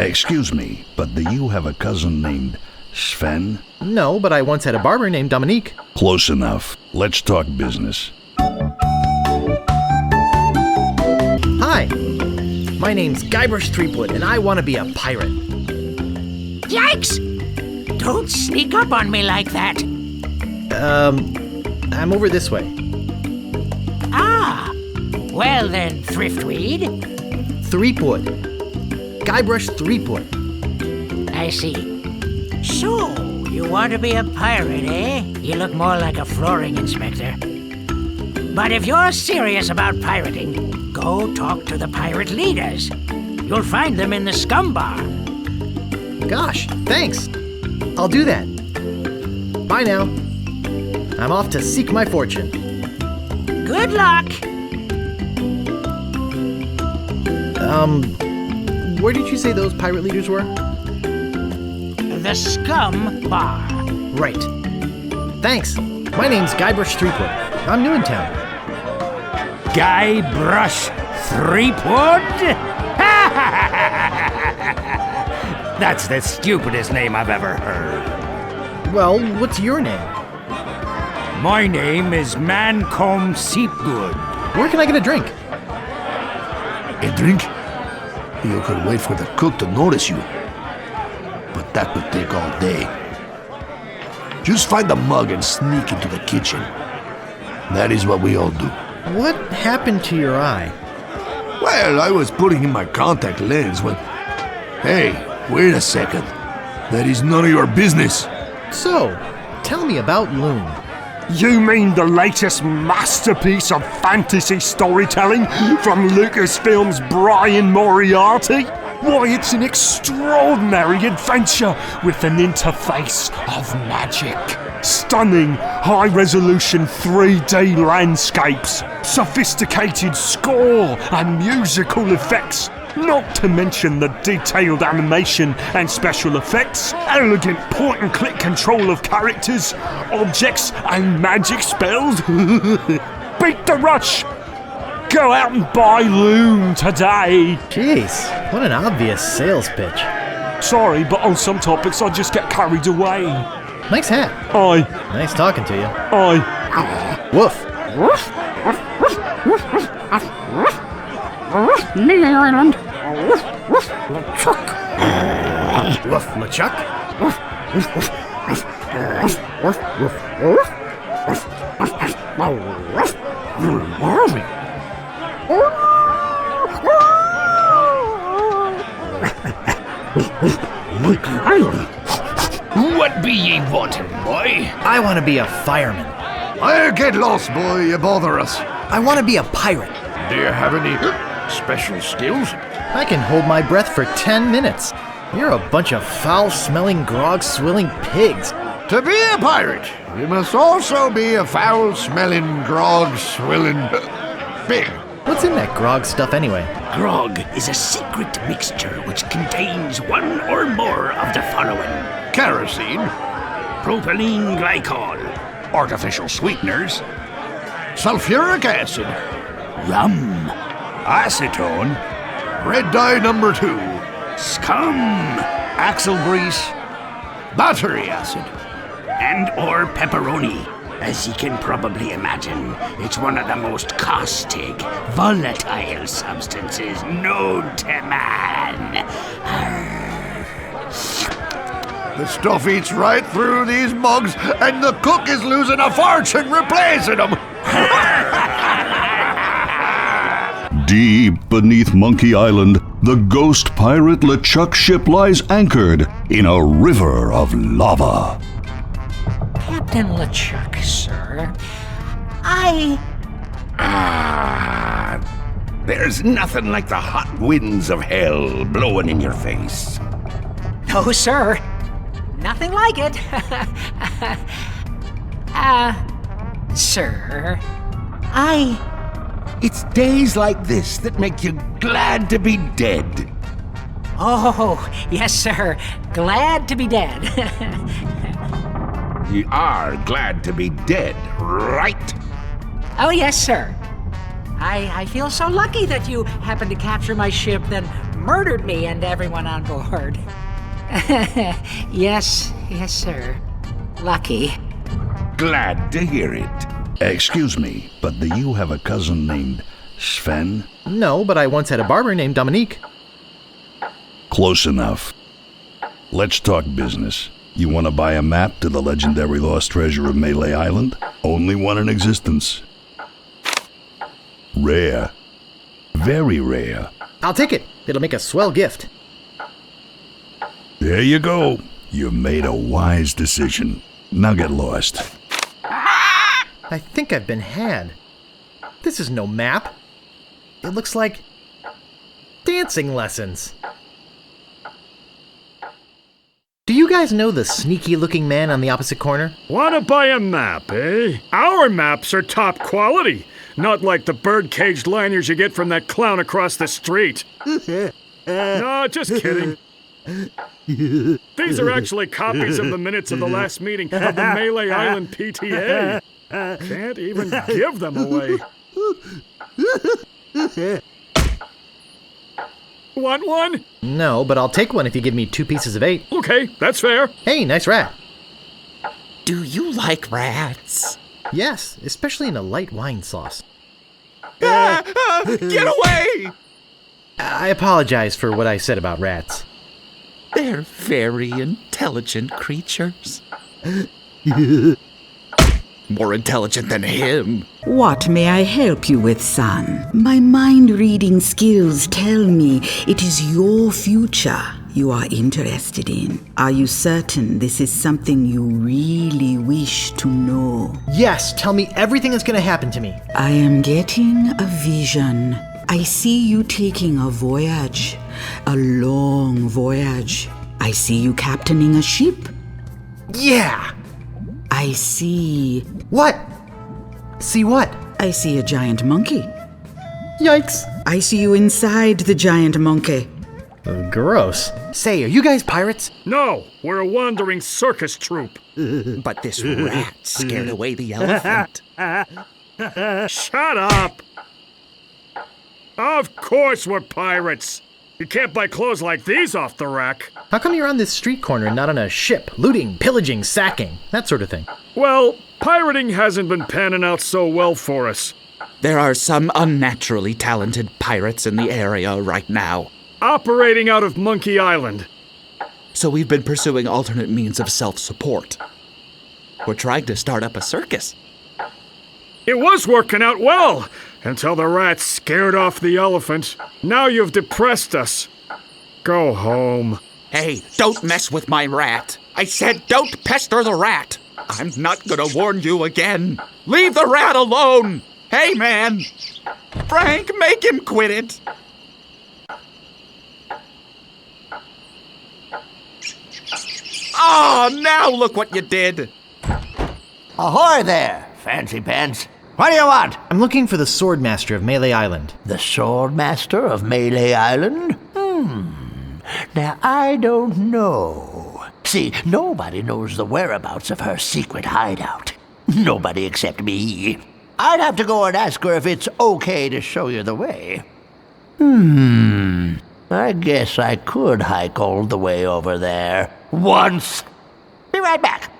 Excuse me, but do you have a cousin named Sven? No, but I once had a barber named Dominic. Close enough. Let's talk business. Hi, my name's Guybrush Threepwood, and I want to be a pirate. Yikes! Don't sneak up on me like that. I'm over this way. Ah, well then, Thriftweed. Threepwood. Guybrush Threepwood. I see. So, you want to be a pirate, eh? You look more like a flooring inspector. But if you're serious about pirating, go talk to the pirate leaders. You'll find them in the scum bar. Gosh, thanks. I'll do that. Bye now. I'm off to seek my fortune. Good luck. Where did you say those pirate leaders were? The scum bar. Right. Thanks. My name's Guybrush Threepwood. I'm new in town. Guybrush Threepwood? That's the stupidest name I've ever heard. Well, what's your name? My name is Mancomb Seepgood. Where can I get a drink? A drink? You could wait for the cook to notice you. But that would take all day. Just find a mug and sneak into the kitchen. That is what we all do. What happened to your eye? Well, I was putting in my contact lens when... Hey, wait a second. That is none of your business. So, tell me about Loon. You mean the latest masterpiece of fantasy storytelling from Lucasfilm's Brian Moriarty? Why, it's an extraordinary adventure with an interface of magic. Stunning, high-resolution 3D landscapes, sophisticated score and musical effects, not to mention the detailed animation and special effects, elegant point-and-click control of characters, objects and magic spells. Beat the rush! Go out and buy Loon today! Jeez, what an obvious sales pitch. Sorry, but on some topics I just get carried away. Nice hat. Aye. Nice talking to you. Aye. Woof. Lee Island. LeChuck. Woof, LeChuck. What be ye wanting, boy? I want to be a fireman. I'll get lost, boy. You bother us. I want to be a pirate. Do you have any special skills? I can hold my breath for 10 minutes. You're a bunch of foul-smelling, grog-swilling pigs. To be a pirate, you must also be a foul-smelling, grog-swilling pig. What's in that grog stuff anyway? Grog is a secret mixture which contains one or more of the following: Kerosene, propylene glycol, Artificial sweeteners, sulfuric acid, rum, acetone, red dye number 2, scum, axle grease, battery acid, and or pepperoni. As you can probably imagine, it's one of the most caustic, volatile substances known to man. The stuff eats right through these mugs, and the cook is losing a fortune replacing them. Deep beneath Monkey Island, the ghost pirate LeChuck ship lies anchored in a river of lava. Captain LeChuck, sir. There's nothing like the hot winds of hell blowing in your face. No, sir. Nothing like it. Sir, It's days like this that make you glad to be dead. Oh, yes, sir. Glad to be dead. You are glad to be dead, right? Oh, yes, sir. I feel so lucky that you happened to capture my ship, then murdered me and everyone on board. Yes, sir. Lucky. Glad to hear it. Excuse me, but do you have a cousin named Sven? No, but I once had a barber named Dominic. Close enough. Let's talk business. You want to buy a map to the legendary lost treasure of Melee Island? Only one in existence. Rare. Very rare. I'll take it. It'll make a swell gift. There you go. You've made a wise decision. Now get lost. I think I've been had. This is no map. It looks like dancing lessons. Do you guys know the sneaky-looking man on the opposite corner? Wanna buy a map, eh? Our maps are top quality. Not like the bird-caged lanyards you get from that clown across the street. No, just kidding. These are actually copies of the minutes of the last meeting of the Melee Island PTA. Can't even give them away. Want one? No, but I'll take one if you give me 2 pieces of 8. Okay, that's fair. Hey, nice rat. Do you like rats? Yes, especially in a light wine sauce. Get away! I apologize for what I said about rats. They're very intelligent creatures. More intelligent than him. What may I help you with, son? My mind-reading skills tell me it is your future you are interested in. Are you certain this is something you really wish to know? Yes, tell me everything that's going to happen to me. I am getting a vision. I see you taking a voyage, a long voyage. I see you captaining a ship. Yeah! I see... What? See what? I see a giant monkey. Yikes. I see you inside the giant monkey. Gross. Say, are you guys pirates? No, we're a wandering circus troupe. But this rat scared away the elephant. Shut up! Of course we're pirates. You can't buy clothes like these off the rack. How come you're on this street corner and not on a ship? Looting, pillaging, sacking, that sort of thing. Well, pirating hasn't been panning out so well for us. There are some unnaturally talented pirates in the area right now. Operating out of Monkey Island. So we've been pursuing alternate means of self-support. We're trying to start up a circus. It was working out well, until the rat scared off the elephant. Now you've depressed us. Go home. Hey, don't mess with my rat. I said don't pester the rat. I'm not gonna warn you again. Leave the rat alone. Hey, man. Frank, make him quit it. Oh, now look what you did. Ahoy there, fancy pants. What do you want? I'm looking for the Swordmaster of Melee Island. The Swordmaster of Melee Island? Now, I don't know. See, nobody knows the whereabouts of her secret hideout. Nobody except me. I'd have to go and ask her if it's okay to show you the way. I guess I could hike all the way over there. Once. Be right back.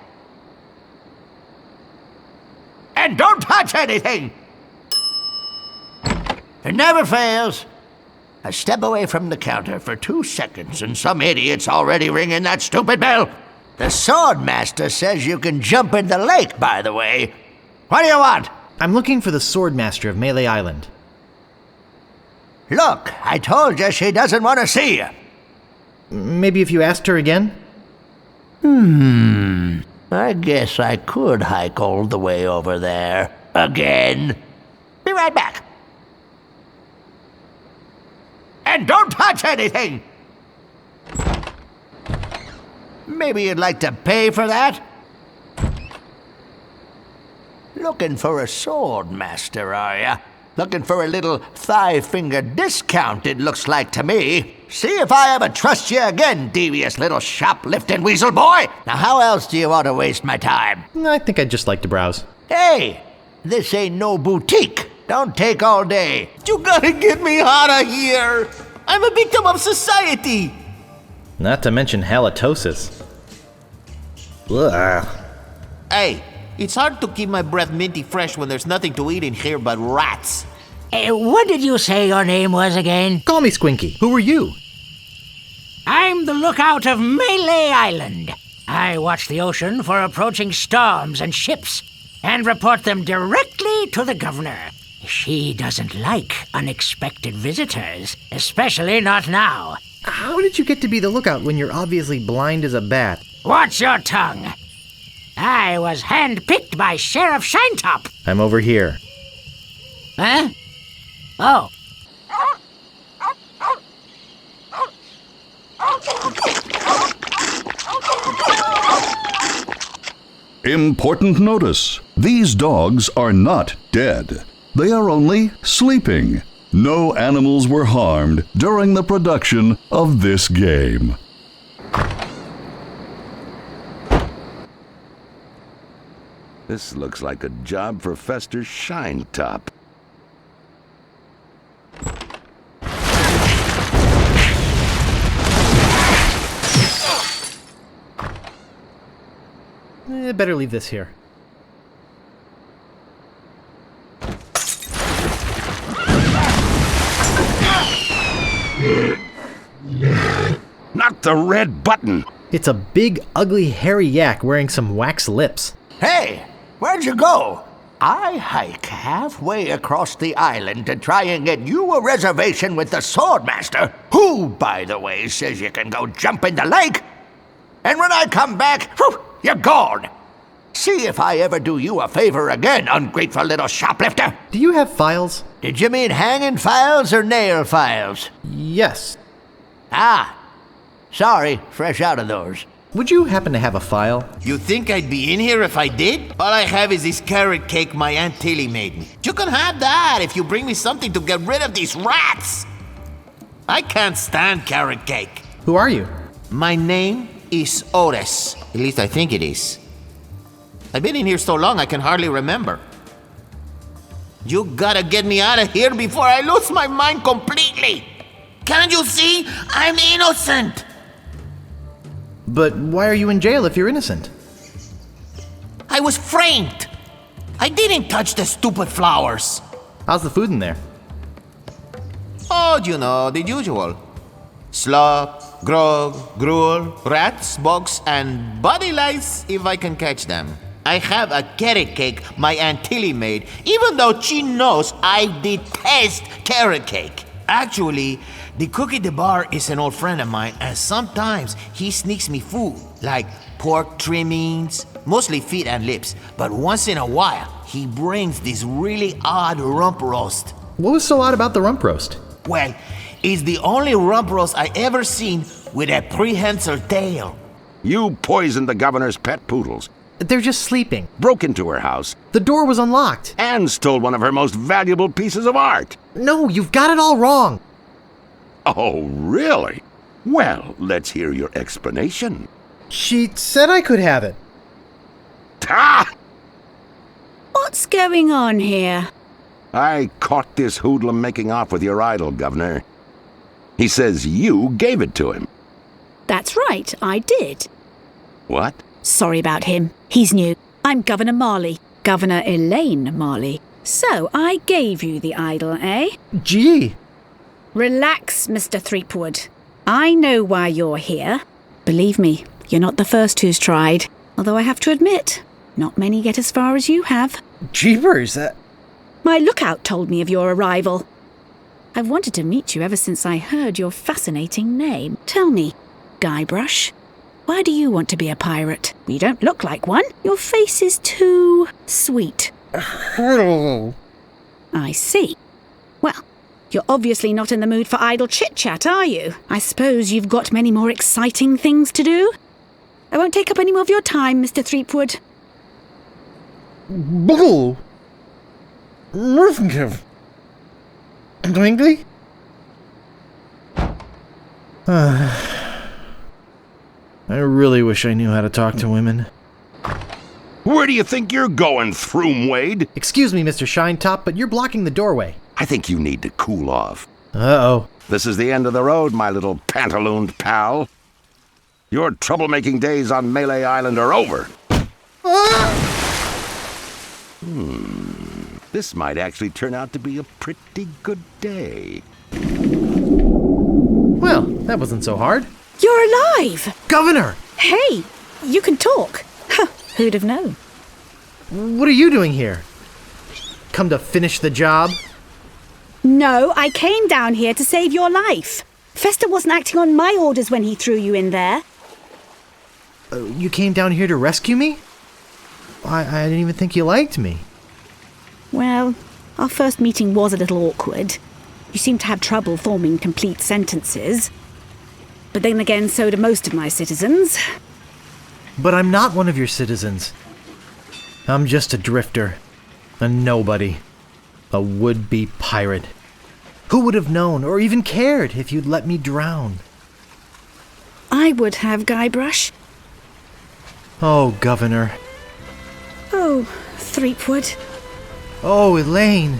And don't touch anything! It never fails. I step away from the counter for 2 seconds and some idiot's already ringing that stupid bell. The Swordmaster says you can jump in the lake, by the way. What do you want? I'm looking for the Swordmaster of Melee Island. Look, I told you she doesn't want to see you. Maybe if you asked her again? I guess I could hike all the way over there. Again. Be right back. And don't touch anything! Maybe you'd like to pay for that? Looking for a Swordmaster, are ya? Looking for a little thigh-finger discount, it looks like to me. See if I ever trust you again, devious little shoplifting weasel boy! Now how else do you want to waste my time? I think I'd just like to browse. Hey! This ain't no boutique. Don't take all day. You gotta get me out of here! I'm a victim of society. Not to mention halitosis. Ugh. Hey, it's hard to keep my breath minty fresh when there's nothing to eat in here but rats. What did you say your name was again? Call me Squinky. Who are you? I'm the lookout of Melee Island. I watch the ocean for approaching storms and ships, and report them directly to the governor. She doesn't like unexpected visitors, especially not now. How did you get to be the lookout when you're obviously blind as a bat? Watch your tongue. I was handpicked by Sheriff Shinetop. I'm over here. Huh? Oh. Important notice. These dogs are not dead. They are only sleeping. No animals were harmed during the production of this game. This looks like a job for Fester Shinetop. Better leave this here. Not the red button! It's a big, ugly, hairy yak wearing some wax lips. Hey, where'd you go? I hike halfway across the island to try and get you a reservation with the Swordmaster, who, by the way, says you can go jump in the lake. And when I come back, whew, you're gone. See if I ever do you a favor again, ungrateful little shoplifter. Do you have files? Did you mean hanging files or nail files? Yes. Ah, sorry, fresh out of those. Would you happen to have a file? You think I'd be in here if I did? All I have is this carrot cake my Aunt Tilly made me. You can have that if you bring me something to get rid of these rats. I can't stand carrot cake. Who are you? My name is Otis. At least I think it is. I've been in here so long I can hardly remember. You gotta get me out of here before I lose my mind completely. Can't you see? I'm innocent. But why are you in jail if you're innocent? I was framed. I didn't touch the stupid flowers. How's the food in there? Oh, you know, the usual. Slop, grog, gruel, rats, bugs, and body lice if I can catch them. I have a carrot cake my Aunt Tilly made, even though she knows I detest carrot cake. Actually, the cook at the bar is an old friend of mine, and sometimes he sneaks me food, like pork trimmings, mostly feet and lips. But once in a while, he brings this really odd rump roast. What was so odd about the rump roast? Well, it's the only rump roast I ever seen with a prehensile tail. You poisoned the governor's pet poodles. They're just sleeping. Broke into her house. The door was unlocked. And stole one of her most valuable pieces of art. No, you've got it all wrong. Oh, really? Well, let's hear your explanation. She said I could have it. Ah! What's going on here? I caught this hoodlum making off with your idol, Governor. He says you gave it to him. That's right, I did. What? Sorry about him. He's new. I'm Governor Marley. Governor Elaine Marley. So, I gave you the idol, eh? Gee. Relax, Mr. Threepwood. I know why you're here. Believe me, you're not the first who's tried. Although I have to admit, not many get as far as you have. Jeepers, My lookout told me of your arrival. I've wanted to meet you ever since I heard your fascinating name. Tell me, Guybrush, why do you want to be a pirate? You don't look like one. Your face is too sweet. I see. Well, you're obviously not in the mood for idle chit-chat, are you? I suppose you've got many more exciting things to do? I won't take up any more of your time, Mr. Threepwood. Bull. Twinkly? I really wish I knew how to talk to women. Where do you think you're going, Throom Wade? Excuse me, Mr. Shinetop, but you're blocking the doorway. I think you need to cool off. Uh-oh. This is the end of the road, my little pantalooned pal. Your troublemaking days on Melee Island are over. This might actually turn out to be a pretty good day. Well, that wasn't so hard. You're alive! Governor! Hey, you can talk. Huh, who'd have known? What are you doing here? Come to finish the job? No, I came down here to save your life. Fester wasn't acting on my orders when he threw you in there. You came down here to rescue me? I didn't even think you liked me. Well, our first meeting was a little awkward. You seemed to have trouble forming complete sentences. But then again, so do most of my citizens. But I'm not one of your citizens. I'm just a drifter. A nobody. A would-be pirate. Who would have known or even cared if you'd let me drown? I would have, Guybrush. Oh, Governor. Oh, Threepwood. Oh, Elaine.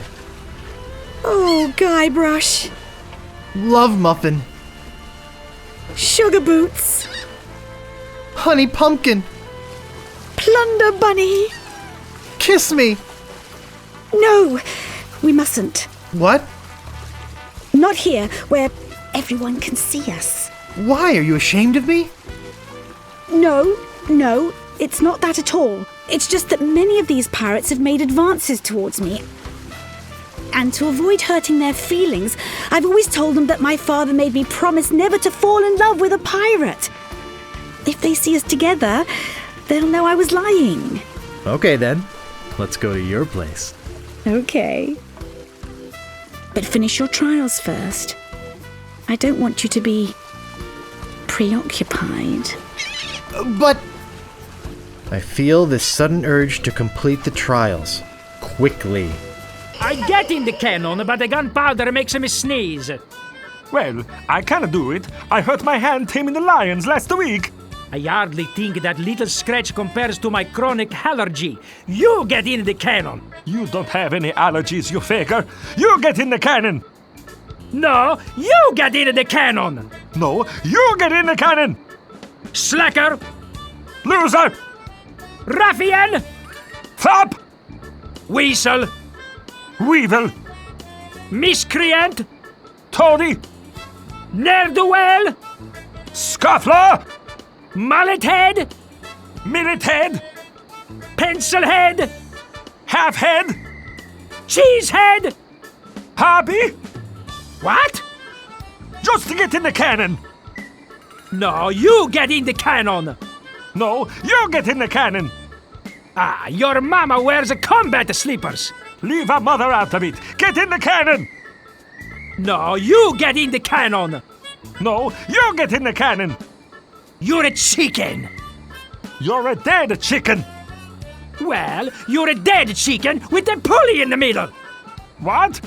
Oh, Guybrush. Love Muffin. Sugar Boots. Honey Pumpkin. Plunder Bunny. Kiss me. No, we mustn't. What? Not here, where everyone can see us. Why? Are you ashamed of me? No, it's not that at all. It's just that many of these pirates have made advances towards me. And to avoid hurting their feelings, I've always told them that my father made me promise never to fall in love with a pirate. If they see us together, they'll know I was lying. Okay then, let's go to your place. Okay. But finish your trials first. I don't want you to be preoccupied. But I feel this sudden urge to complete the trials. Quickly. I get in the cannon, but the gunpowder makes me sneeze. Well, I can't do it. I hurt my hand taming the lions last week. I hardly think that little scratch compares to my chronic allergy. You get in the cannon. You don't have any allergies, you faker. You get in the cannon. No, you get in the cannon. No, you get in the cannon. Slacker. Loser. Ruffian. Fop. Weasel. Weevil. Miscreant. Toady. Ne'er-do-well. Scuffler. Mullet head. Millet head. Pencil head. Half head. Cheese head. Hobby. What? Just to get in the cannon. No, you get in the cannon. No, you get in the cannon. Ah, your mama wears combat slippers. Leave her mother out of it. Get in the cannon. No, you get in the cannon. No, you get in the cannon. You're a chicken. You're a dead chicken. Well, you're a dead chicken with a pulley in the middle. What?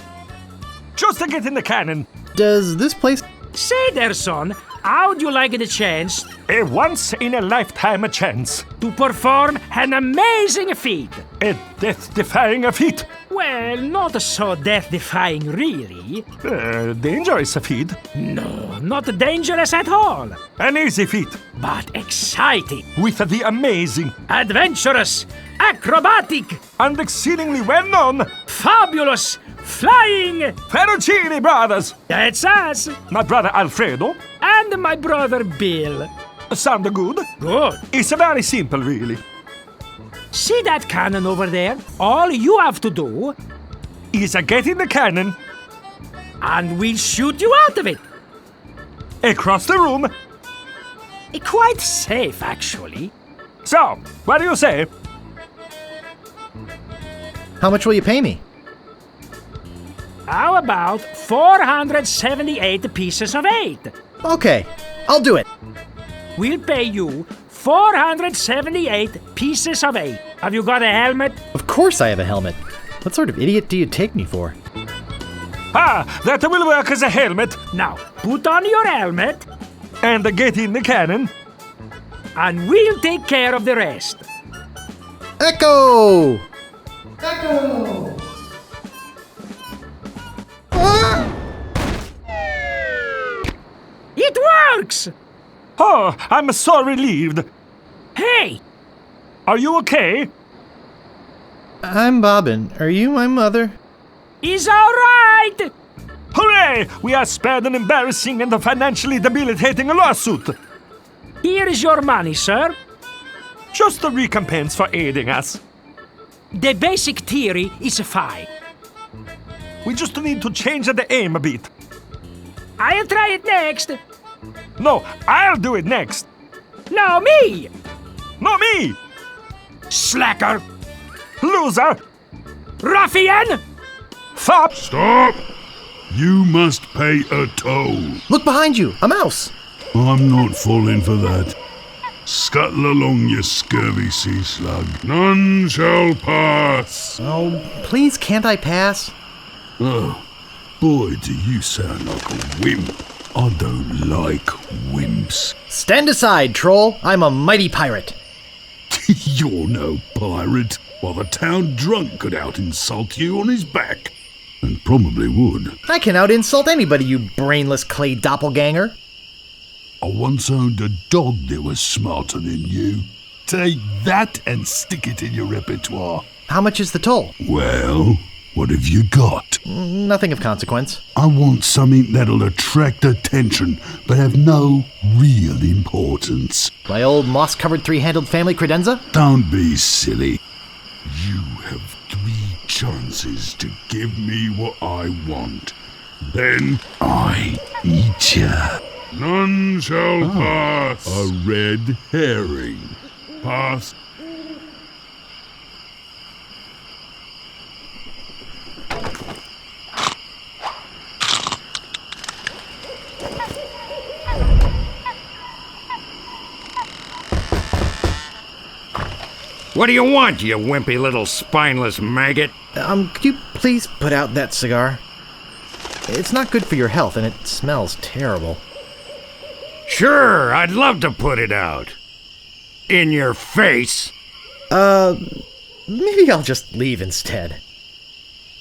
Just to get in the cannon. Does this place... Say there, son, how'd you like the chance? A once-in-a-lifetime chance. To perform an amazing feat. A death-defying feat. Well, not so death-defying, really. Dangerous feat. No, not dangerous at all. An easy feat. But exciting. With the amazing. Adventurous. Acrobatic. And exceedingly well-known. Fabulous. Flying. Ferrucini brothers. That's us. My brother Alfredo. And my brother Bill. Sound good? Good. It's very simple, really. See that cannon over there? All you have to do is get in the cannon, and we'll shoot you out of it. Across the room. Quite safe, actually. So, what do you say? How much will you pay me? How about 478 pieces of 8? Okay, I'll do it. We'll pay you 478 pieces of 8. Have you got a helmet? Of course I have a helmet. What sort of idiot do you take me for? Ah, that will work as a helmet. Now, put on your helmet. And get in the cannon. And we'll take care of the rest. Echo! Echo! works! Oh, I'm so relieved. Hey! Are you okay? I'm Bobbin. Are you my mother? He's alright! Hooray! We are spared an embarrassing and financially debilitating lawsuit. Here is your money, sir. Just a recompense for aiding us. The basic theory is fine. We just need to change the aim a bit. I'll try it next. No, I'll do it next. No, me! No, me! Slacker! Loser! Ruffian! Fop! Stop! You must pay a toll. Look behind you! A mouse! I'm not falling for that. Scuttle along, you scurvy sea slug. None shall pass. Oh, please can't I pass? Oh, boy, do you sound like a wimp. I don't like wimps. Stand aside, troll. I'm a mighty pirate. You're no pirate. While the town drunk could out-insult you on his back. And probably would. I can out-insult anybody, you brainless clay doppelganger. I once owned a dog that was smarter than you. Take that and stick it in your repertoire. How much is the toll? Well, what have you got? Nothing of consequence. I want something that'll attract attention, but have no real importance. My old moss-covered three-handled family credenza? Don't be silly. You have 3 chances to give me what I want. Then I eat ya. None shall pass. A red herring. Pass. What do you want, you wimpy little spineless maggot? Could you please put out that cigar? It's not good for your health, and it smells terrible. Sure, I'd love to put it out. In your face. Maybe I'll just leave instead.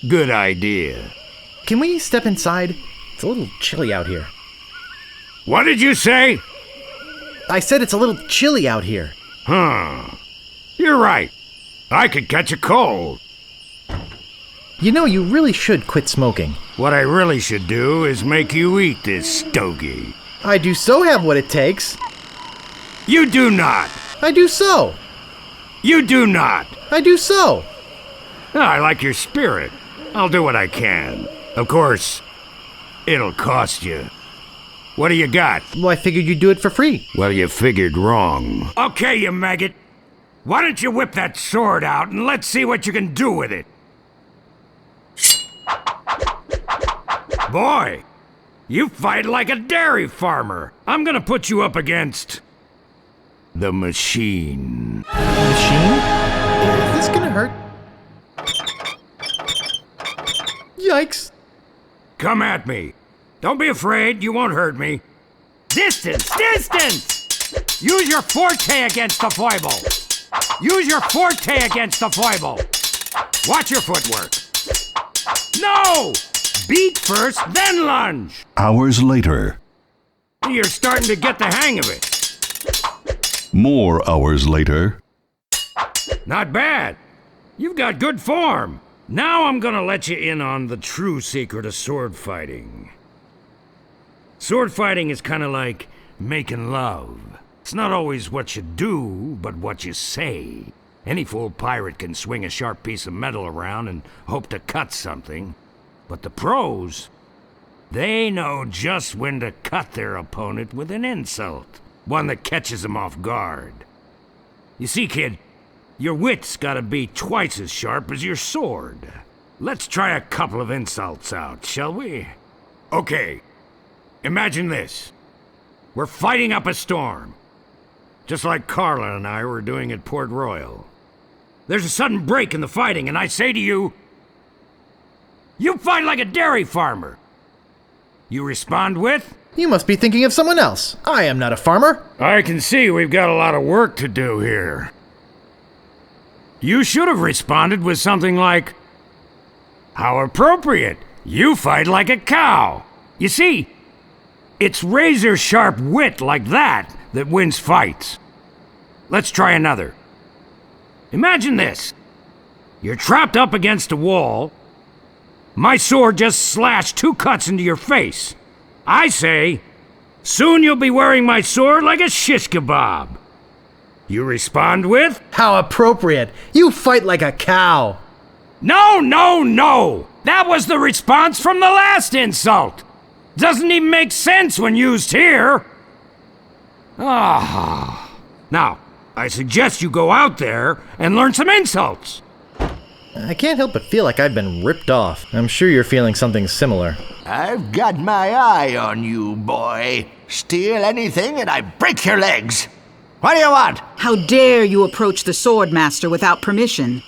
Good idea. Can we step inside? It's a little chilly out here. What did you say? I said it's a little chilly out here. Huh. You're right. I could catch a cold. You know, you really should quit smoking. What I really should do is make you eat this stogie. I do so have what it takes. You do not. I do so. You do not. I do so. I like your spirit. I'll do what I can. Of course, it'll cost you. What do you got? Well, I figured you'd do it for free. Well, you figured wrong. Okay, you maggot. Why don't you whip that sword out and let's see what you can do with it? Boy, you fight like a dairy farmer. I'm gonna put you up against the machine. Machine? Is this gonna hurt? Yikes. Come at me. Don't be afraid, you won't hurt me. Distance! Distance! Use your forte against the foible. Use your forte against the foible. Watch your footwork. No! Beat first, then lunge. Hours later. You're starting to get the hang of it. More hours later. Not bad. You've got good form. Now I'm gonna let you in on the true secret of sword fighting. Sword fighting is kind of like making love. It's not always what you do, but what you say. Any fool pirate can swing a sharp piece of metal around and hope to cut something. But the pros, they know just when to cut their opponent with an insult. One that catches them off guard. You see, kid, your wit's gotta be twice as sharp as your sword. Let's try a couple of insults out, shall we? Okay, imagine this. We're fighting up a storm. Just like Carla and I were doing at Port Royal. There's a sudden break in the fighting, and I say to you, you fight like a dairy farmer. You respond with? You must be thinking of someone else. I am not a farmer. I can see we've got a lot of work to do here. You should have responded with something like, how appropriate. You fight like a cow. You see, It's razor-sharp wit like that that wins fights. Let's try another. Imagine this. You're trapped up against a wall. My sword just slashed 2 cuts into your face. I say, soon you'll be wearing my sword like a shish kebab. You respond with, How appropriate! You fight like a cow! No, no, no! That was the response from the last insult! Doesn't even make sense when used here! Ah. Now, I suggest you go out there and learn some insults. I can't help but feel like I've been ripped off. I'm sure you're feeling something similar. I've got my eye on you, boy. Steal anything and I break your legs. What do you want? How dare you approach the Swordmaster without permission?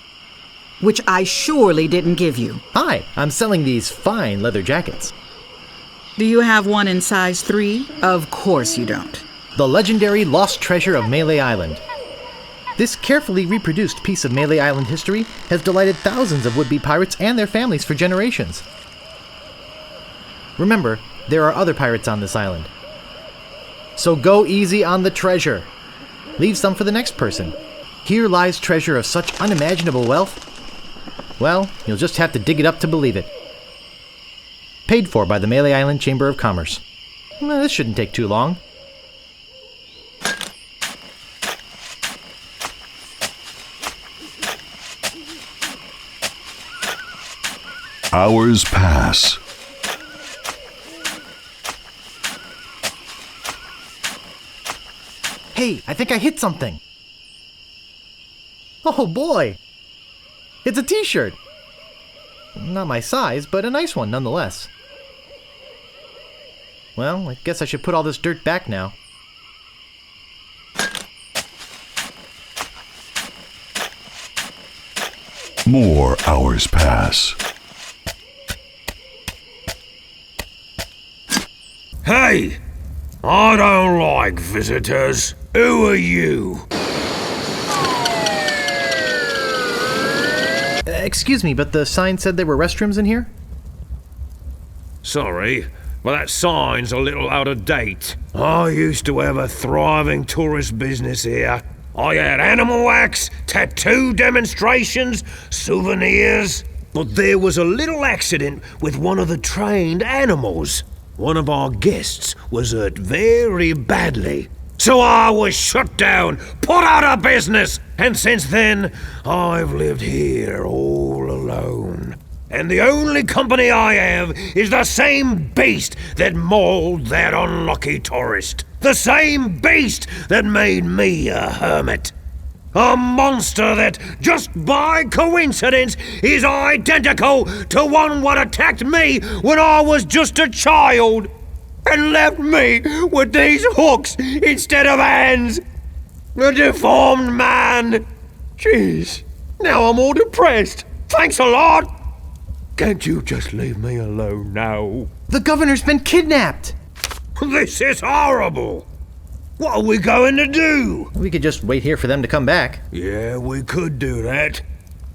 Which I surely didn't give you. Hi, I'm selling these fine leather jackets. Do you have one in size 3? Of course you don't. The legendary lost treasure of Melee Island. This carefully reproduced piece of Melee Island history has delighted thousands of would-be pirates and their families for generations. Remember, there are other pirates on this island. So go easy on the treasure. Leave some for the next person. Here lies treasure of such unimaginable wealth. Well, you'll just have to dig it up to believe it. Paid for by the Melee Island Chamber of Commerce. Well, this shouldn't take too long. Hours pass. Hey, I think I hit something. Oh boy! It's a t-shirt. Not my size, but a nice one nonetheless. Well, I guess I should put all this dirt back now. More hours pass. Hey! I don't like visitors. Who are you? Excuse me, but the sign said there were restrooms in here? Sorry, but that sign's a little out of date. I used to have a thriving tourist business here. I had animal wax, tattoo demonstrations, souvenirs. But there was a little accident with one of the trained animals. One of our guests was hurt very badly. So I was shut down, put out of business, and since then, I've lived here all alone. And the only company I have is the same beast that mauled that unlucky tourist. The same beast that made me a hermit. A monster that, just by coincidence, is identical to one what attacked me when I was just a child and left me with these hooks instead of hands. A deformed man. Jeez, now I'm all depressed. Thanks a lot. Can't you just leave me alone now? The governor's been kidnapped! This is horrible. What are we going to do? We could just wait here for them to come back. Yeah, we could do that.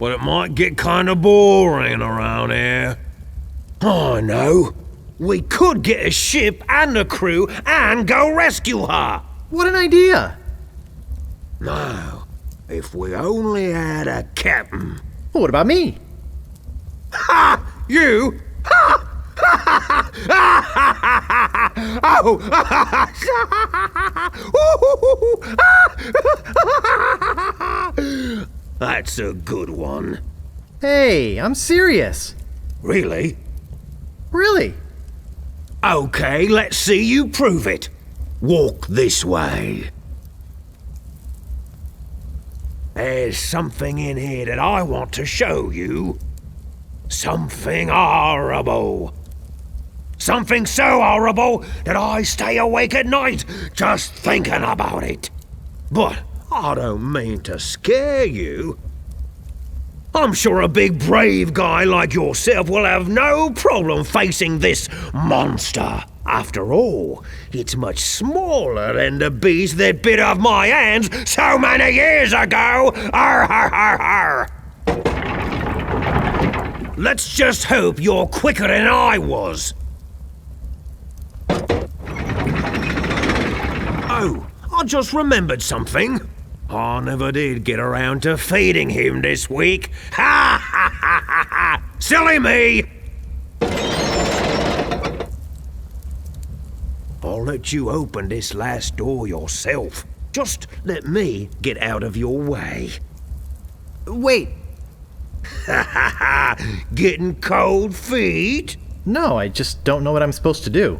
But it might get kind of boring around here. I know. We could get a ship and a crew and go rescue her. What an idea! Now, if we only had a captain. Well, what about me? Ha! You? Ha! Oh! That's a good one. Hey, I'm serious. Really? Really? Okay, let's see you prove it. Walk this way. There's something in here that I want to show you. Something horrible. Something so horrible that I stay awake at night just thinking about it. But I don't mean to scare you. I'm sure a big brave guy like yourself will have no problem facing this monster. After all, it's much smaller than the beast that bit off my hands so many years ago. Arr, arr, arr, arr. Let's just hope you're quicker than I was. I just remembered something. I never did get around to feeding him this week. Ha ha ha ha ha! Silly me! I'll let you open this last door yourself. Just let me get out of your way. Wait. Ha ha ha! Getting cold feet? No, I just don't know what I'm supposed to do.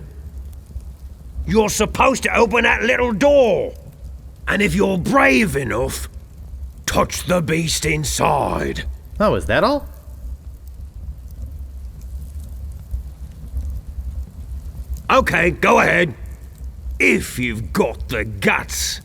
You're supposed to open that little door. And if you're brave enough, touch the beast inside. Oh, is that all? Okay, go ahead. If you've got the guts.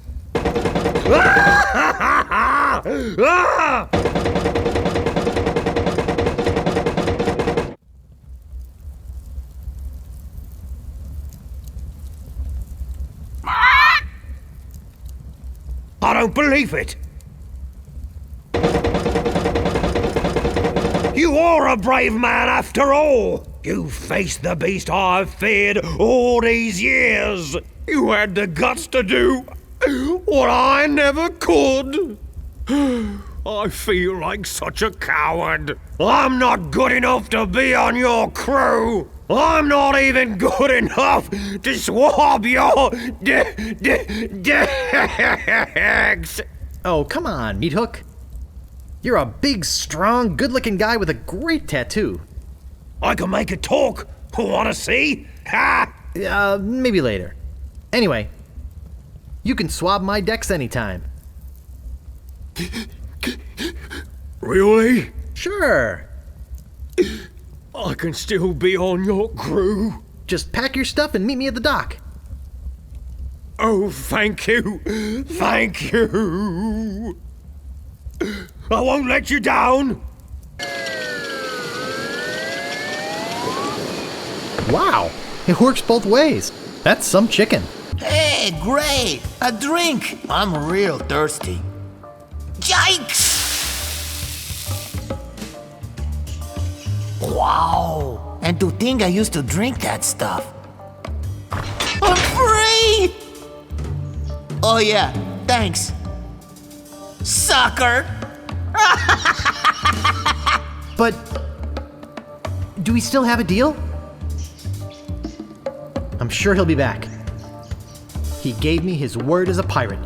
I don't believe it. You are a brave man after all. You faced the beast I've feared all these years. You had the guts to do what I never could. I feel like such a coward. I'm not good enough to be on your crew. I'm not even good enough to swab your decks. Oh, come on, Meathook. You're a big, strong, good-looking guy with a great tattoo. I can make it talk. Wanna see? Ha! Maybe later. Anyway, you can swab my decks anytime. Really? Sure. I can still be on your crew. Just pack your stuff and meet me at the dock. Oh, thank you. Thank you. I won't let you down. Wow, it works both ways. That's some chicken. Hey, great! A drink! I'm real thirsty. Yikes! Wow! And to think I used to drink that stuff. I'm free! Oh yeah, thanks. Sucker! But do we still have a deal? I'm sure he'll be back. He gave me his word as a pirate.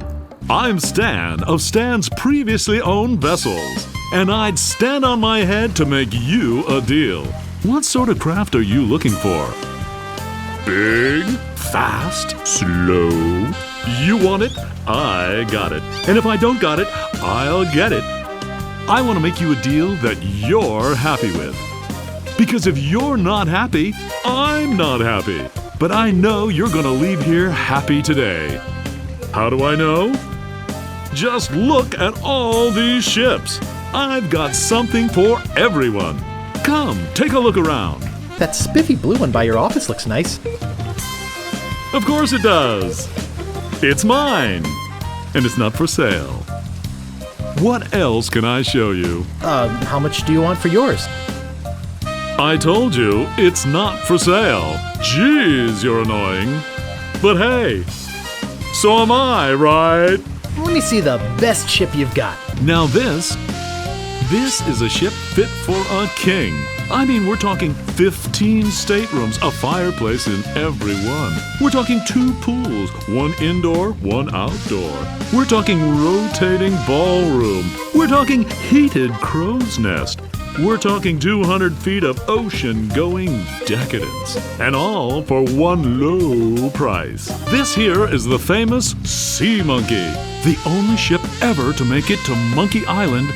I'm Stan of Stan's previously owned vessels, and I'd stand on my head to make you a deal. What sort of craft are you looking for? Big, fast, slow. You want it? I got it. And if I don't got it, I'll get it. I want to make you a deal that you're happy with. Because if you're not happy, I'm not happy. But I know you're going to leave here happy today. How do I know? Just look at all these ships. I've got something for everyone. Come, take a look around. That spiffy blue one by your office looks nice. Of course it does. It's mine. And it's not for sale. What else can I show you? How much do you want for yours? I told you, it's not for sale. Jeez, you're annoying. But hey, so am I, right? Let me see the best ship you've got. Now this is a ship fit for a king. I mean, we're talking 15 staterooms, a fireplace in every one. We're talking 2 pools, one indoor, one outdoor. We're talking rotating ballroom. We're talking heated crow's nest. We're talking 200 feet of ocean-going decadence. And all for one low price. This here is the famous Sea Monkey. The only ship ever to make it to Monkey Island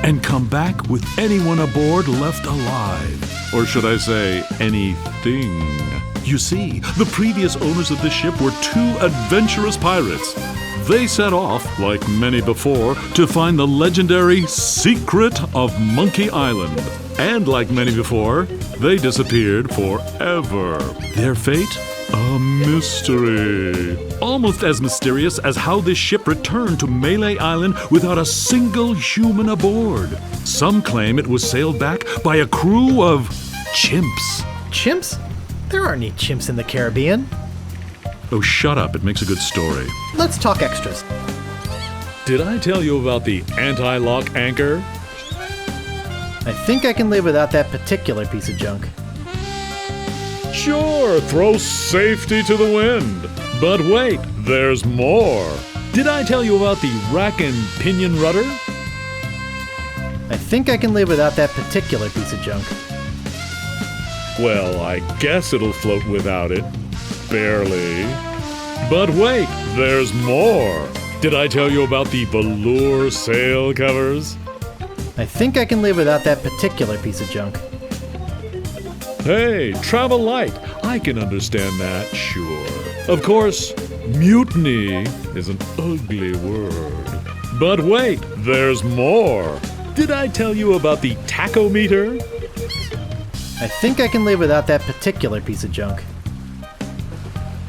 and come back with anyone aboard left alive. Or should I say, anything. You see, the previous owners of this ship were 2 adventurous pirates. They set off, like many before, to find the legendary secret of Monkey Island. And like many before, they disappeared forever. Their fate? A mystery. Almost as mysterious as how this ship returned to Melee Island without a single human aboard. Some claim it was sailed back by a crew of chimps. Chimps? There aren't any chimps in the Caribbean. Oh, shut up. It makes a good story. Let's talk extras. Did I tell you about the anti-lock anchor? I think I can live without that particular piece of junk. Sure, throw safety to the wind. But wait, there's more. Did I tell you about the rack and pinion rudder? I think I can live without that particular piece of junk. Well, I guess it'll float without it. Barely. But wait, there's more. Did I tell you about the velour sail covers? I think I can live without that particular piece of junk. Hey, travel light. I can understand that, sure. Of course, mutiny is an ugly word. But wait, there's more. Did I tell you about the tachometer? I think I can live without that particular piece of junk.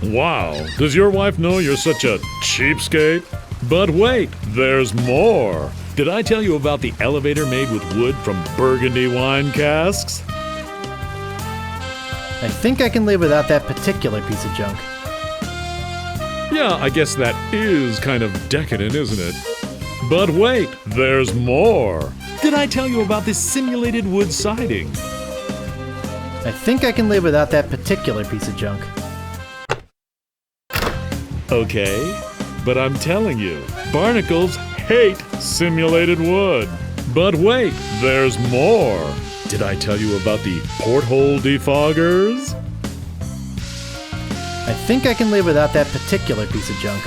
Wow, does your wife know you're such a cheapskate? But wait, there's more. Did I tell you about the elevator made with wood from Burgundy wine casks? I think I can live without that particular piece of junk. Yeah, I guess that is kind of decadent, isn't it? But wait, there's more. Did I tell you about this simulated wood siding? I think I can live without that particular piece of junk. Okay, but I'm telling you, barnacles hate simulated wood. But wait, there's more. Did I tell you about the porthole defoggers? I think I can live without that particular piece of junk.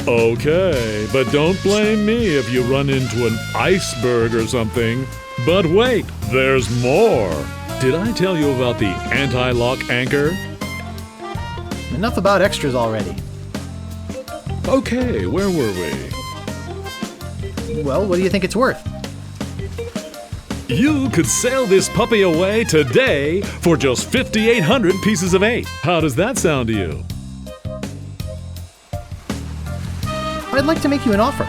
Okay, but don't blame me if you run into an iceberg or something. But wait, there's more. Did I tell you about the anti-lock anchor? Enough about extras already. Okay, where were we? Well, what do you think it's worth? You could sail this puppy away today for just 5,800 pieces of 8. How does that sound to you? I'd like to make you an offer.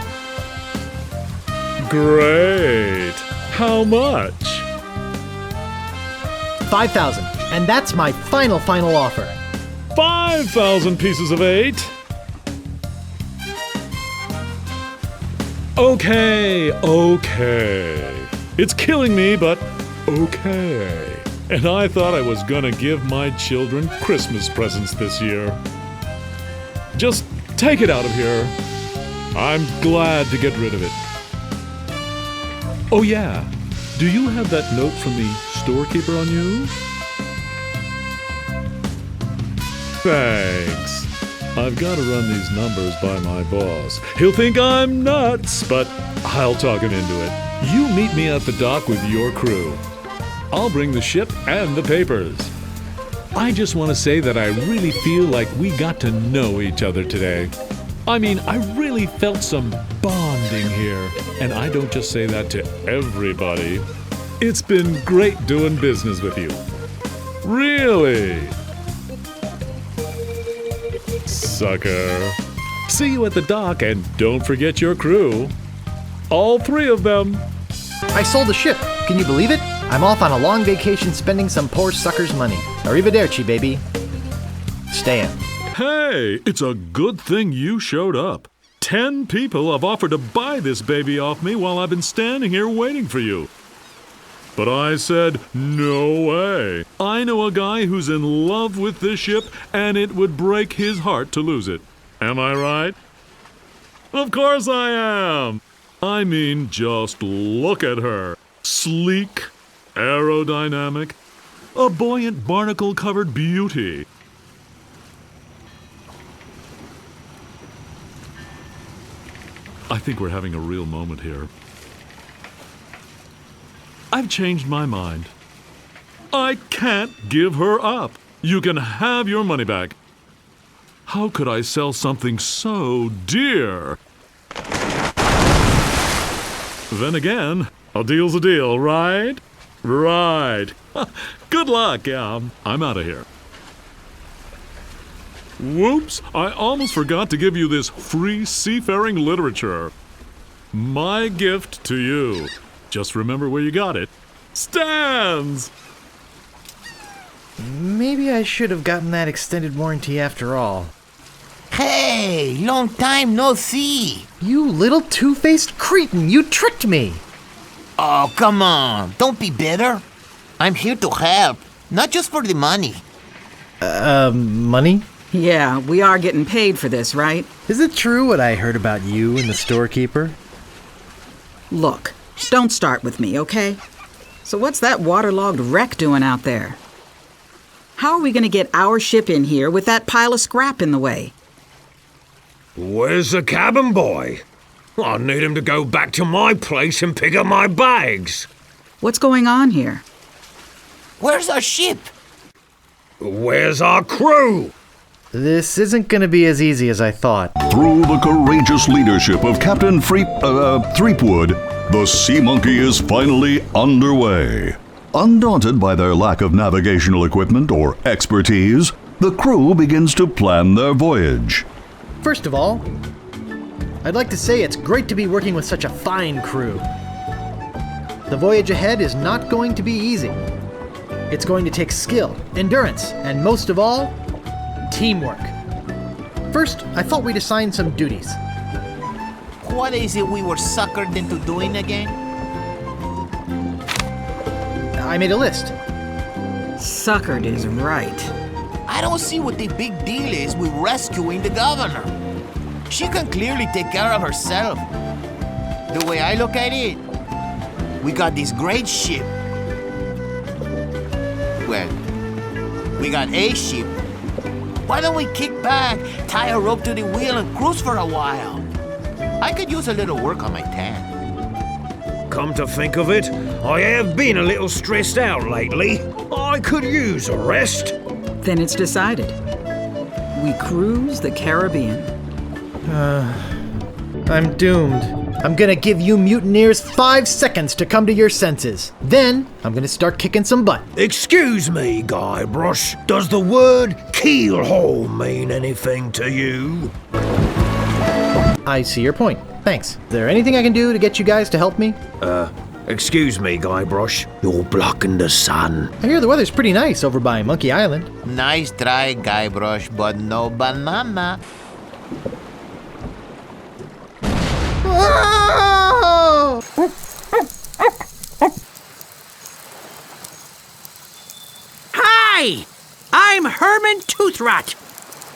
Great. How much? 5,000. And that's my final offer. 5,000 pieces of 8? Okay. It's killing me, but okay. And I thought I was gonna give my children Christmas presents this year. Just take it out of here. I'm glad to get rid of it. Oh yeah, do you have that note from the storekeeper on you? Thanks. I've got to run these numbers by my boss. He'll think I'm nuts, but I'll talk him into it. You meet me at the dock with your crew. I'll bring the ship and the papers. I just want to say that I really feel like we got to know each other today. I mean, I really felt some bonding here. And I don't just say that to everybody. It's been great doing business with you. Really. Sucker. See you at the dock, and don't forget your crew. All 3 of them. I sold the ship. Can you believe it? I'm off on a long vacation spending some poor sucker's money. Arrivederci, baby. Stan. Hey, it's a good thing you showed up. 10 people have offered to buy this baby off me while I've been standing here waiting for you. But I said, no way. I know a guy who's in love with this ship, and it would break his heart to lose it. Am I right? Of course I am. I mean, just look at her. Sleek, aerodynamic, a buoyant barnacle-covered beauty. I think we're having a real moment here. I've changed my mind. I can't give her up. You can have your money back. How could I sell something so dear? Then again, a deal's a deal, right? Right. Good luck, yeah. I'm out of here. Whoops, I almost forgot to give you this free seafaring literature. My gift to you. Just remember where you got it. Stands! Maybe I should have gotten that extended warranty after all. Hey, long time no see. You little two-faced cretin, you tricked me! Oh, come on. Don't be bitter. I'm here to help, not just for the money. Money? Yeah, we are getting paid for this, right? Is it true what I heard about you and the storekeeper? Look, don't start with me, okay? So what's that waterlogged wreck doing out there? How are we going to get our ship in here with that pile of scrap in the way? Where's the cabin boy? I need him to go back to my place and pick up my bags. What's going on here? Where's our ship? Where's our crew? This isn't going to be as easy as I thought. Through the courageous leadership of Captain Threepwood, the Sea Monkey is finally underway. Undaunted by their lack of navigational equipment or expertise, the crew begins to plan their voyage. First of all, I'd like to say it's great to be working with such a fine crew. The voyage ahead is not going to be easy. It's going to take skill, endurance, and most of all, teamwork. First, I thought we'd assign some duties. What is it we were suckered into doing again? I made a list. Suckered is right. I don't see what the big deal is with rescuing the governor. She can clearly take care of herself. The way I look at it, we got this great ship. Well, we got a ship. Why don't we kick back, tie a rope to the wheel, and cruise for a while? I could use a little work on my tan. Come to think of it, I have been a little stressed out lately. I could use a rest. Then it's decided. We cruise the Caribbean. I'm doomed. I'm gonna give you mutineers 5 seconds to come to your senses. Then, I'm gonna start kicking some butt. Excuse me, Guybrush. Does the word keelhole mean anything to you? I see your point. Thanks. Is there anything I can do to get you guys to help me? Excuse me, Guybrush. You're blocking the sun. I hear the weather's pretty nice over by Monkey Island. Nice try, Guybrush, but no banana. Oh! Hi! I'm Herman Toothrot.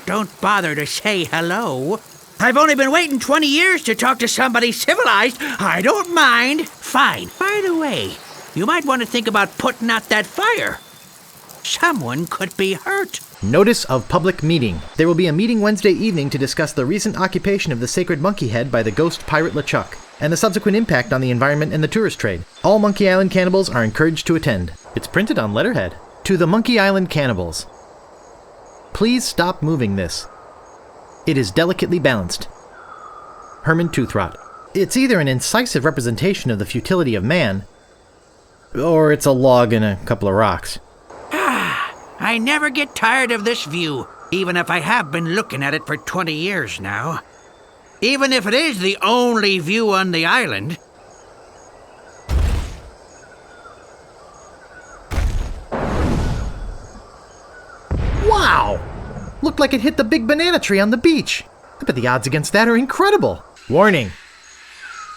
Don't bother to say hello. I've only been waiting 20 years to talk to somebody civilized. I don't mind. Fine. By the way, you might want to think about putting out that fire. Someone could be hurt. Notice of public meeting. There will be a meeting Wednesday evening to discuss the recent occupation of the sacred monkey head by the ghost pirate LeChuck, and the subsequent impact on the environment and the tourist trade. All Monkey Island cannibals are encouraged to attend. It's printed on letterhead. To the Monkey Island cannibals. Please stop moving this. It is delicately balanced. Herman Toothrot. It's either an incisive representation of the futility of man, or it's a log and a couple of rocks. I never get tired of this view, even if I have been looking at it for 20 years now. Even if it is the only view on the island. Wow! Looked like it hit the big banana tree on the beach. I bet the odds against that are incredible. Warning.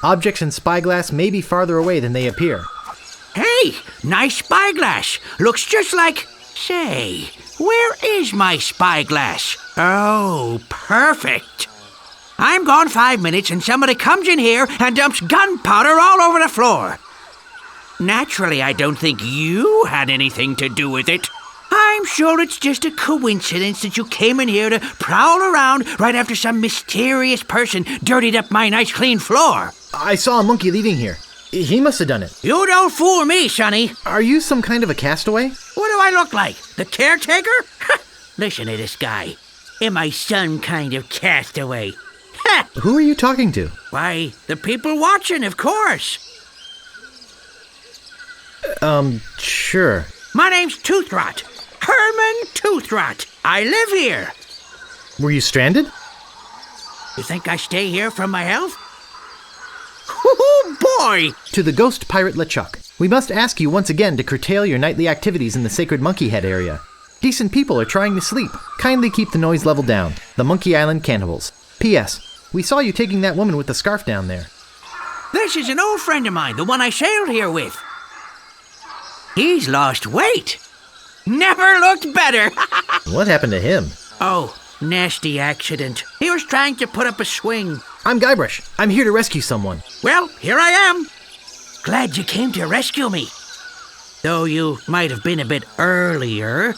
Objects in spyglass may be farther away than they appear. Hey, nice spyglass. Looks just like... Say, where is my spyglass? Oh, perfect. I'm gone 5 minutes and somebody comes in here and dumps gunpowder all over the floor. Naturally, I don't think you had anything to do with it. I'm sure it's just a coincidence that you came in here to prowl around right after some mysterious person dirtied up my nice clean floor. I saw a monkey leaving here. He must have done it. You don't fool me, Sonny. Are you some kind of a castaway? What do I look like? The caretaker? Listen to this guy. Am I some kind of castaway? Who are you talking to? Why, the people watching, of course. Sure. My name's Toothrot. Herman Toothrot. I live here. Were you stranded? You think I stay here for my health? Oh, boy! To the ghost pirate LeChuck. We must ask you once again to curtail your nightly activities in the sacred monkey head area. Decent people are trying to sleep. Kindly keep the noise level down. The Monkey Island Cannibals. P.S. We saw you taking that woman with the scarf down there. This is an old friend of mine, the one I sailed here with. He's lost weight. Never looked better. What happened to him? Oh, nasty accident. He was trying to put up a swing. I'm Guybrush. I'm here to rescue someone. Well, here I am. Glad you came to rescue me. Though you might have been a bit earlier.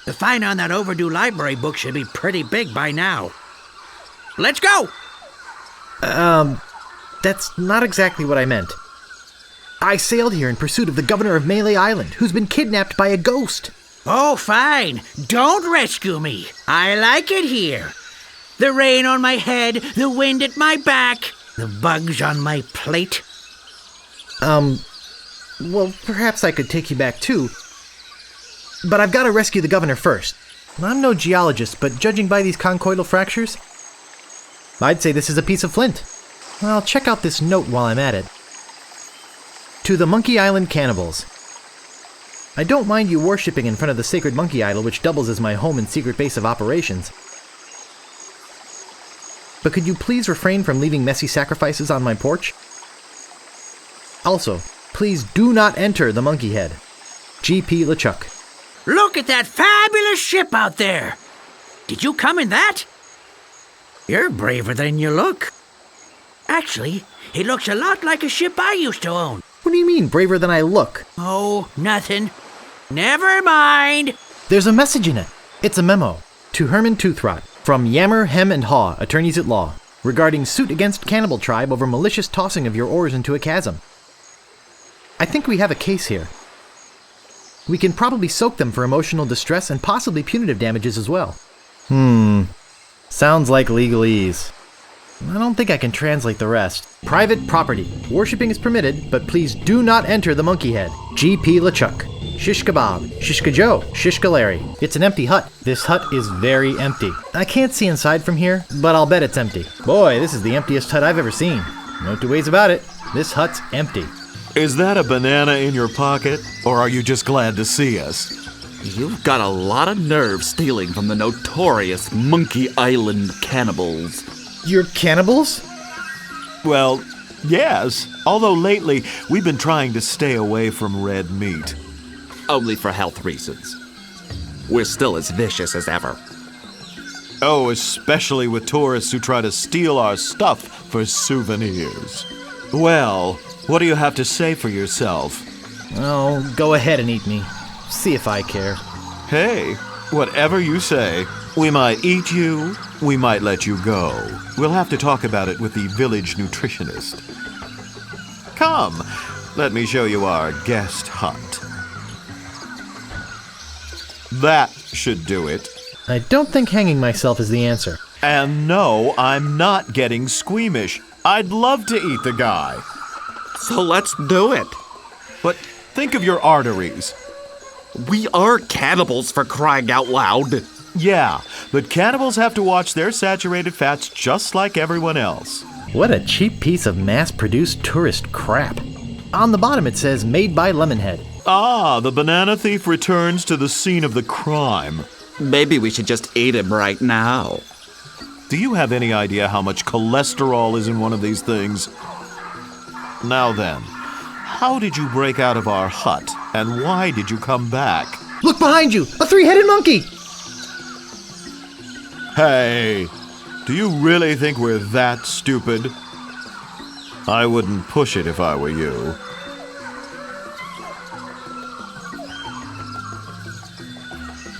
The fine on that overdue library book should be pretty big by now. Let's go! That's not exactly what I meant. I sailed here in pursuit of the governor of Melee Island, who's been kidnapped by a ghost. Oh, fine. Don't rescue me. I like it here. The rain on my head, the wind at my back, the bugs on my plate. Well, perhaps I could take you back too. But I've got to rescue the governor first. I'm no geologist, but judging by these conchoidal fractures, I'd say this is a piece of flint. Well, check out this note while I'm at it. To the Monkey Island Cannibals. I don't mind you worshipping in front of the sacred monkey idol, which doubles as my home and secret base of operations. But could you please refrain from leaving messy sacrifices on my porch? Also, please do not enter the Monkey Head. G.P. LeChuck. Look at that fabulous ship out there. Did you come in that? You're braver than you look. Actually, it looks a lot like a ship I used to own. What do you mean, braver than I look? Oh, nothing. Never mind. There's a message in it. It's a memo to Herman Toothrot from Yammer, Hem, and Haw, attorneys at law, regarding suit against Cannibal Tribe over malicious tossing of your oars into a chasm. I think we have a case here. We can probably soak them for emotional distress and possibly punitive damages as well. Sounds like legalese. I don't think I can translate the rest. Private property. Worshipping is permitted, but please do not enter the Monkey Head. G.P. LeChuck. Shish kebab. Shish Joe. Shish Larry. It's an empty hut. This hut is very empty. I can't see inside from here, but I'll bet it's empty. Boy, this is the emptiest hut I've ever seen. No two ways about it. This hut's empty. Is that a banana in your pocket, or are you just glad to see us? You've got a lot of nerve stealing from the notorious Monkey Island Cannibals. You're cannibals? Well, yes. Although lately, we've been trying to stay away from red meat. Only for health reasons. We're still as vicious as ever. Oh, especially with tourists who try to steal our stuff for souvenirs. Well, what do you have to say for yourself? Oh, go ahead and eat me. See if I care. Hey, whatever you say. We might eat you, we might let you go. We'll have to talk about it with the village nutritionist. Come, let me show you our guest hut. That should do it. I don't think hanging myself is the answer. And no, I'm not getting squeamish. I'd love to eat the guy. So let's do it. But think of your arteries. We are cannibals, for crying out loud. Yeah, but cannibals have to watch their saturated fats just like everyone else. What a cheap piece of mass-produced tourist crap. On the bottom it says, made by Lemonhead. Ah, the banana thief returns to the scene of the crime. Maybe we should just eat him right now. Do you have any idea how much cholesterol is in one of these things? Now then, how did you break out of our hut, and why did you come back? Look behind you! A three-headed monkey! Hey, do you really think we're that stupid? I wouldn't push it if I were you.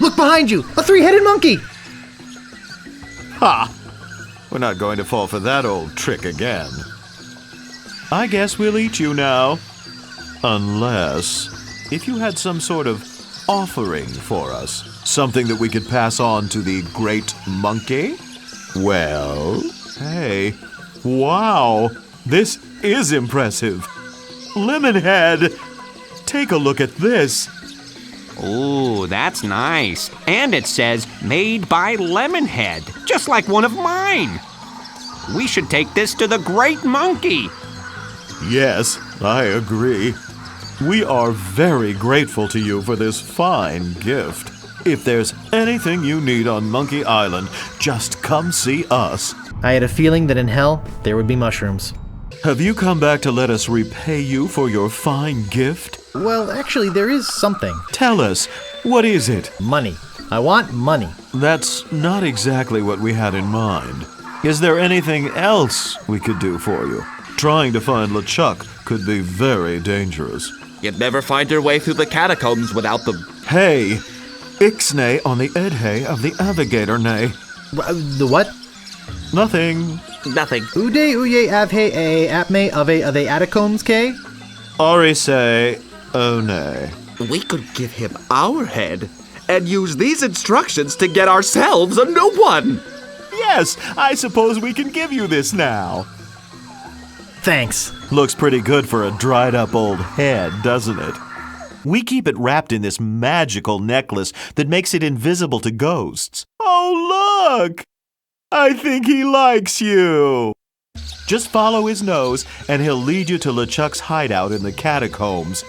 Look behind you! A three-headed monkey! Ha! We're not going to fall for that old trick again. I guess we'll eat you now. Unless, if you had some sort of offering for us, something that we could pass on to the great monkey? Well, hey, wow, this is impressive. Lemonhead, take a look at this. Ooh, that's nice. And it says, made by Lemonhead, just like one of mine. We should take this to the great monkey. Yes, I agree. We are very grateful to you for this fine gift. If there's anything you need on Monkey Island, just come see us. I had a feeling that in hell, there would be mushrooms. Have you come back to let us repay you for your fine gift? Well, actually, there is something. Tell us, what is it? Money. I want money. That's not exactly what we had in mind. Is there anything else we could do for you? Trying to find LeChuck could be very dangerous. You'd never find your way through the catacombs without the... Hey, Ixnay on the Edhay of the Avigator Nay. The what? Nothing. Nothing. Ude uye avhe a apme ave the catacombs k? Orise one. We could give him our head and use these instructions to get ourselves a new one. Yes, I suppose we can give you this now. Thanks. Looks pretty good for a dried up old head, doesn't it? We keep it wrapped in this magical necklace that makes it invisible to ghosts. Oh, look! I think he likes you. Just follow his nose and he'll lead you to LeChuck's hideout in the catacombs.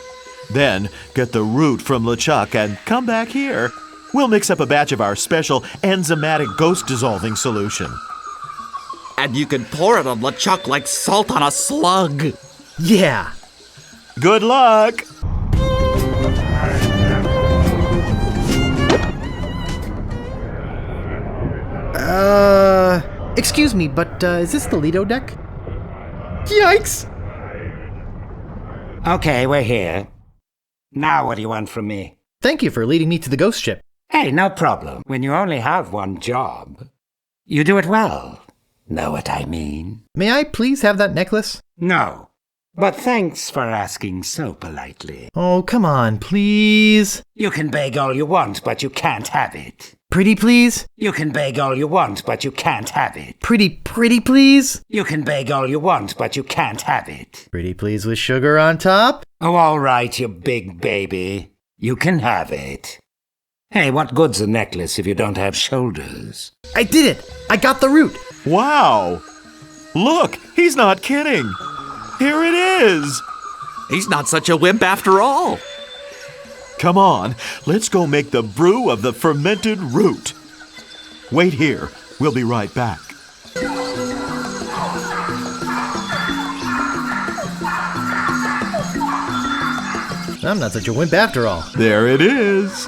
Then get the root from LeChuck and come back here. We'll mix up a batch of our special enzymatic ghost dissolving solution. And you can pour it on LeChuck like salt on a slug. Yeah. Good luck. Excuse me, but is this the Lido deck? Yikes! Okay, we're here. Now what do you want from me? Thank you for leading me to the ghost ship. Hey, no problem. When you only have one job, you do it well. Know what I mean? May I please have that necklace? No. But thanks for asking so politely. Oh, come on, please. You can beg all you want, but you can't have it. Pretty please? You can beg all you want, but you can't have it. Pretty please? You can beg all you want, but you can't have it. Pretty please with sugar on top? Oh, all right, you big baby. You can have it. Hey, what good's a necklace if you don't have shoulders? I did it! I got the root! Wow! Look, he's not kidding. Here it is. He's not such a wimp after all. Come on, let's go make the brew of the fermented root. Wait here. We'll be right back. I'm not such a wimp after all. There it is.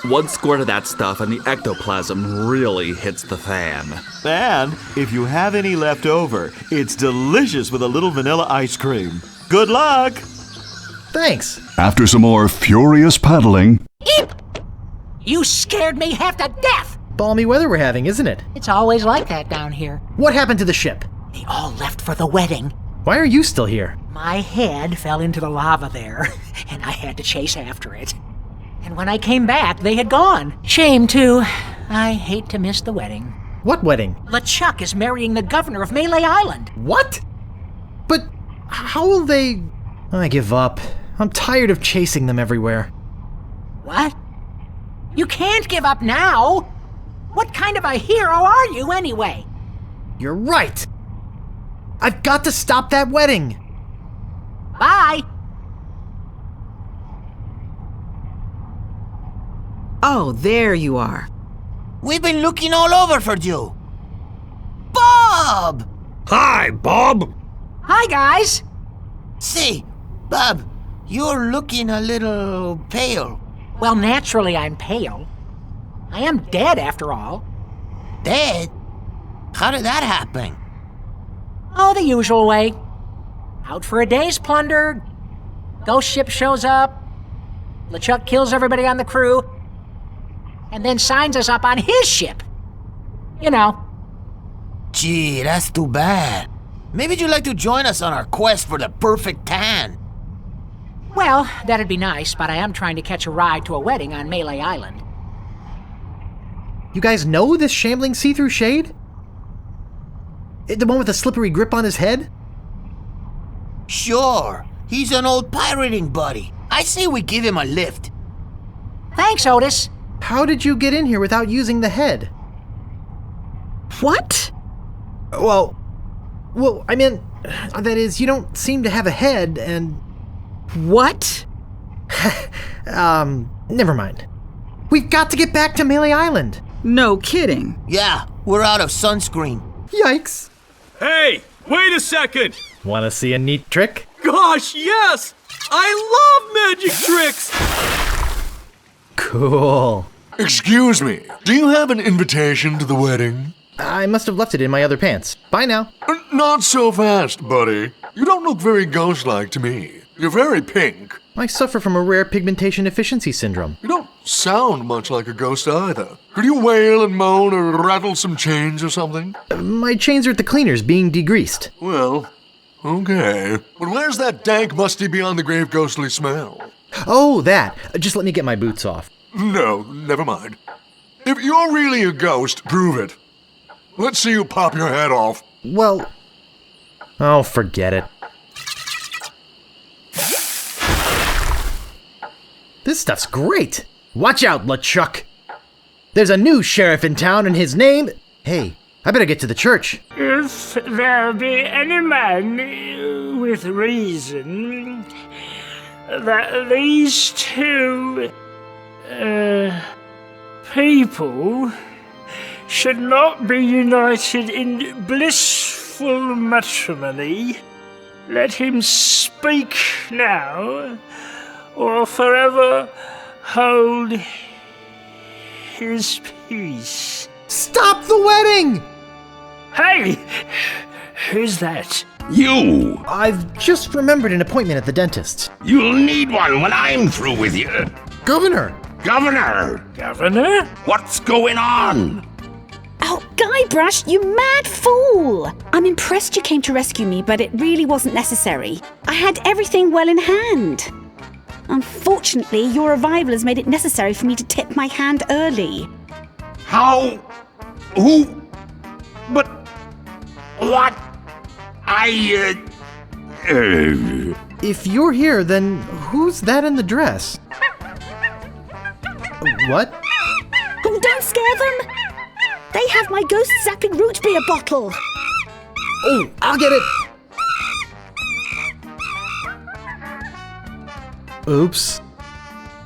One squirt of that stuff and the ectoplasm really hits the fan. And if you have any left over, it's delicious with a little vanilla ice cream. Good luck! Thanks. After some more furious paddling... Eep! You scared me half to death! Balmy weather we're having, isn't it? It's always like that down here. What happened to the ship? They all left for the wedding. Why are you still here? My head fell into the lava there, and I had to chase after it. And when I came back, they had gone. Shame, too. I hate to miss the wedding. What wedding? LeChuck is marrying the governor of Melee Island. What? But how will they... I give up. I'm tired of chasing them everywhere. What? You can't give up now! What kind of a hero are you, anyway? You're right! I've got to stop that wedding! Bye! Oh, there you are. We've been looking all over for you. Bob! Hi, Bob! Hi, guys! Say, Bob, you're looking a little pale. Well, naturally I'm pale. I am dead, after all. Dead? How did that happen? Oh, the usual way. Out for a day's plunder. Ghost ship shows up. LeChuck kills everybody on the crew. And then signs us up on his ship. You know. Gee, that's too bad. Maybe you'd like to join us on our quest for the perfect tan. Well, that'd be nice, but I am trying to catch a ride to a wedding on Melee Island. You guys know this shambling see-through shade? The one with the slippery grip on his head? Sure. He's an old pirating buddy. I say we give him a lift. Thanks, Otis. How did you get in here without using the head? What? Well, I mean, that is, you don't seem to have a head, and... What? Never mind. We've got to get back to Melee Island. No kidding. Yeah, we're out of sunscreen. Yikes. Hey, wait a second. Want to see a neat trick? Gosh, yes! I love magic tricks! Cool. Excuse me, do you have an invitation to the wedding? I must have left it in my other pants. Bye now. Not so fast, buddy. You don't look very ghost-like to me. You're very pink. I suffer from a rare pigmentation deficiency syndrome. You don't sound much like a ghost either. Could you wail and moan or rattle some chains or something? My chains are at the cleaners being degreased. Well, okay. But where's that dank, musty, beyond-the-grave ghostly smell? Oh, that. Just let me get my boots off. No, never mind. If you're really a ghost, prove it. Let's see you pop your head off. Well, oh, forget it. This stuff's great. Watch out, LeChuck. There's a new sheriff in town and his name... Hey, I better get to the church. If there be any man with reason that these two people should not be united in blissful matrimony, let him speak now, or forever hold his peace. Stop the wedding! Hey! Who's that? You! I've just remembered an appointment at the dentist. You'll need one when I'm through with you. Governor! Governor! Governor? What's going on? Oh, Guybrush, you mad fool! I'm impressed you came to rescue me, but it really wasn't necessary. I had everything well in hand. Unfortunately, your arrival has made it necessary for me to tip my hand early. How? Who? But... what? If you're here, then who's that in the dress? What? Oh, don't scare them! They have my ghost-zapping root beer bottle! Oh, I'll get it! Oops.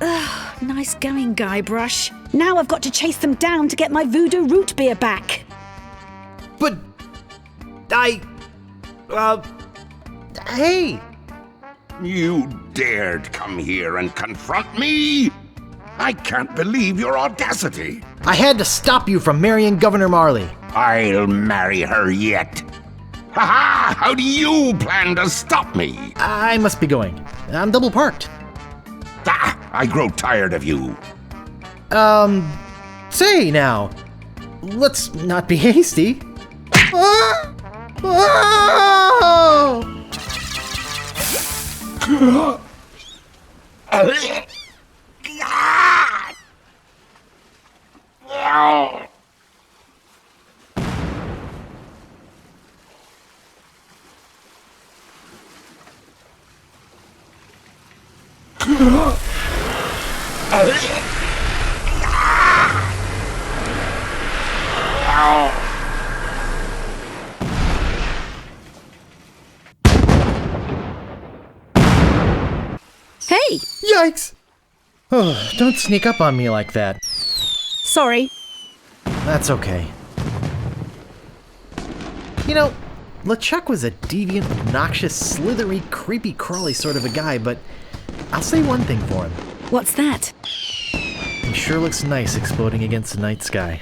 Ugh, nice going, Guybrush. Now I've got to chase them down to get my voodoo root beer back. But... hey! You dared come here and confront me? I can't believe your audacity. I had to stop you from marrying Governor Marley. I'll marry her yet. Ha-ha! How do you plan to stop me? I must be going. I'm double parked. Ah, I grow tired of you. Say now. Let's not be hasty. Hey! Yikes! Oh, don't sneak up on me like that. Sorry. That's okay. You know, LeChuck was a deviant, obnoxious, slithery, creepy, crawly sort of a guy, but I'll say one thing for him. What's that? He sure looks nice exploding against the night sky.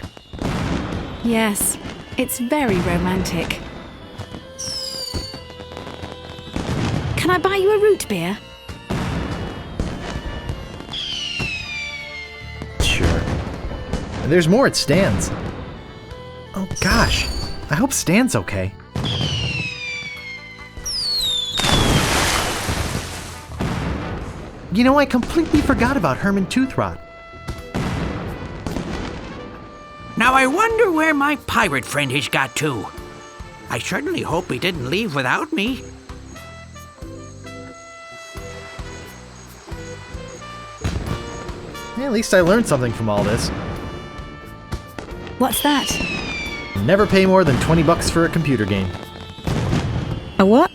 Yes, it's very romantic. Can I buy you a root beer? Sure. There's more at Stan's. Oh gosh, I hope Stan's okay. You know, I completely forgot about Herman Toothrot. Now I wonder where my pirate friend has got to. I certainly hope he didn't leave without me. At least I learned something from all this. What's that? Never pay more than $20 for a computer game. A what?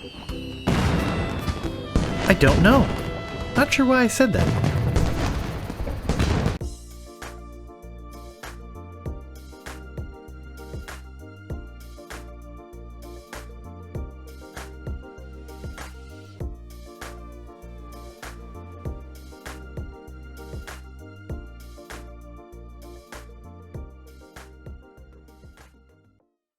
I don't know. Not sure why I said that.